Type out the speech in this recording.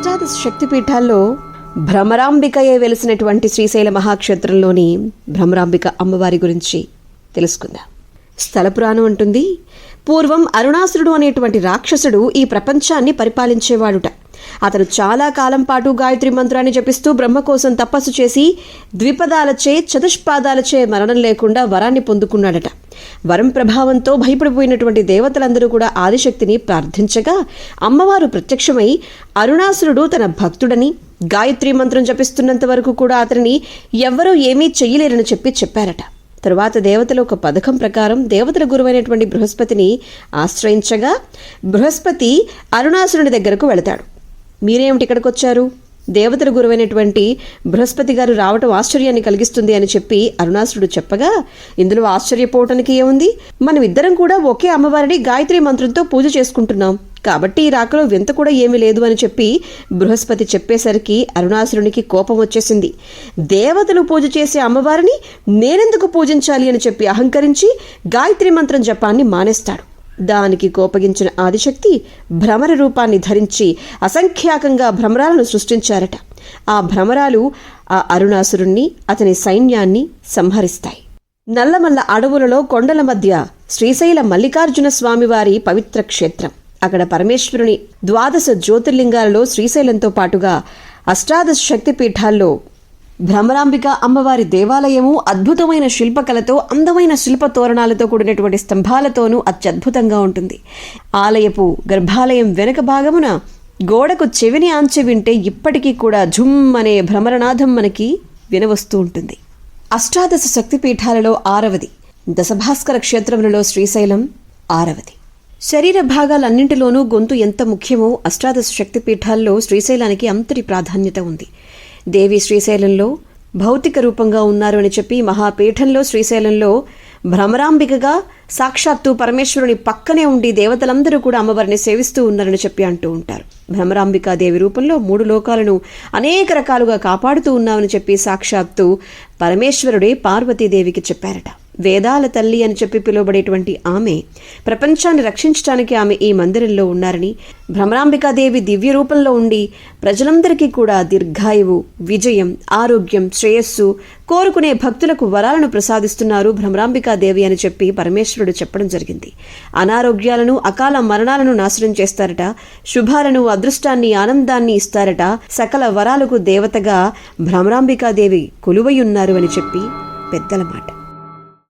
అష్టాదశ శక్తిపీఠాల్లో భ్రమరాంబికయే వెలిసినటువంటి శ్రీశైల మహాక్షేత్రంలోని భ్రమరాంబిక అమ్మవారి గురించి తెలుసుకుందాం. స్థల పురాణం అంటుంది, పూర్వం అరుణాసురుడు అనేటువంటి రాక్షసుడు ఈ ప్రపంచాన్ని పరిపాలించేవాడుట. అతను చాలా కాలం పాటు గాయత్రి మంత్రాన్ని జపిస్తూ బ్రహ్మ కోసం తపస్సు చేసి ద్విపదాలచే చతుష్పాదాలచే మరణం లేకుండా వరాన్ని పొందుకున్నాడట. వరం ప్రభావంతో భయపడిపోయినటువంటి దేవతలందరూ కూడా ఆదిశక్తిని ప్రార్థించగా అమ్మవారు ప్రత్యక్షమై అరుణాసురుడు తన భక్తుడని, గాయత్రి మంత్రం జపిస్తున్నంత వరకు కూడా అతనిని ఎవ్వరూ ఏమీ చెయ్యలేరని చెప్పారట. తరువాత దేవతల ఒక పథకం ప్రకారం దేవతల గురువైనటువంటి బృహస్పతిని ఆశ్రయించగా బృహస్పతి అరుణాసురుని దగ్గరకు వెళతాడు. మీరేమిటి ఇక్కడికి వచ్చారు? దేవతల గురువైనటువంటి బృహస్పతి గారు రావటం ఆశ్చర్యాన్ని కలిగిస్తుంది అని చెప్పి అరుణాసురుడు చెప్పగా, ఇందులో ఆశ్చర్యపోవటానికి ఏముంది? మనమిద్దరం కూడా ఒకే అమ్మవారిని గాయత్రి మంత్రంతో పూజ చేసుకుంటున్నాం కాబట్టి ఈ రాకలో వింత కూడా ఏమీ లేదు అని చెప్పి బృహస్పతి చెప్పేసరికి అరుణాసురునికి కోపం వచ్చేసింది. దేవతలు పూజ చేసే అమ్మవారిని నేనెందుకు పూజించాలి అని చెప్పి అహంకరించి గాయత్రి మంత్రం జపాన్ని మానేస్తాడు. దానికి కోపగించిన ఆదిశక్తి భ్రమర రూపాన్ని ధరించి అసంఖ్యాకంగా భ్రమరాలను సృష్టించారట. ఆ భ్రమరాలు ఆ అరుణాసురుణ్ణి, అతని సైన్యాన్ని సంహరిస్తాయి. నల్లమల్ల అడవులలో కొండల మధ్య శ్రీశైల మల్లికార్జున స్వామివారి పవిత్ర క్షేత్రం. అక్కడ పరమేశ్వరుని 12 జ్యోతిర్లింగాలలో శ్రీశైలంతో పాటుగా అష్టాదశ శక్తిపీఠాల్లో భ్రమరాంబిక అమ్మవారి దేవాలయము అద్భుతమైన శిల్పకళతో, అందమైన శిల్ప తోరణాలతో కూడినటువంటి స్తంభాలతోనూ అత్యద్భుతంగా ఉంటుంది. ఆలయపు గర్భాలయం వెనుక భాగమున గోడకు చెవిని ఆంచి వింటే ఇప్పటికీ కూడా ఝుమ్ అనే భ్రమరనాథం మనకి వినవస్తూ ఉంటుంది. అష్టాదశ శక్తిపీఠాలలో 6వది దశభాస్కర క్షేత్రములలో శ్రీశైలం 6వది. శరీర భాగాలన్నింటిలోనూ గొంతు ఎంత ముఖ్యమో అష్టాదశ శక్తిపీఠాల్లో శ్రీశైలానికి అంతటి ప్రాధాన్యత ఉంది. దేవి శ్రీశైలంలో భౌతిక రూపంగా ఉన్నారు అని చెప్పి మహాపీఠంలో శ్రీశైలంలో భ్రమరాంబికగా సాక్షాత్తు పరమేశ్వరుని పక్కనే ఉండి దేవతలందరూ కూడా అమ్మవారిని సేవిస్తూ ఉన్నారని చెప్పి అంటూ ఉంటారు. భ్రమరాంబికా దేవి రూపంలో 3 లోకాలను అనేక రకాలుగా కాపాడుతూ ఉన్నామని చెప్పి సాక్షాత్తు పరమేశ్వరుడే పార్వతీదేవికి చెప్పారట. వేదాల తల్లి అని చెప్పి పిలువబడేటువంటి ఆమె ప్రపంచాన్ని రక్షించడానికి ఆమె ఈ మందిరంలో ఉన్నారని, భ్రమరాంబికాదేవి దివ్య రూపంలో ఉండి ప్రజలందరికీ కూడా దీర్ఘాయువు, విజయం, ఆరోగ్యం, శ్రేయస్సు కోరుకునే భక్తులకు వరాలను ప్రసాదిస్తున్నారు భ్రమరాంబికాదేవి అని చెప్పి పరమేశ్వరుడు చెప్పడం జరిగింది. అనారోగ్యాలను, అకాల మరణాలను నాశనం చేస్తారట. శుభాలను, అదృష్టాన్ని, ఆనందాన్ని ఇస్తారట. సకల వరాలకు దేవతగా భ్రమరాంబికాదేవి కొలువై ఉన్నారు అని చెప్పి పెద్దల మాట.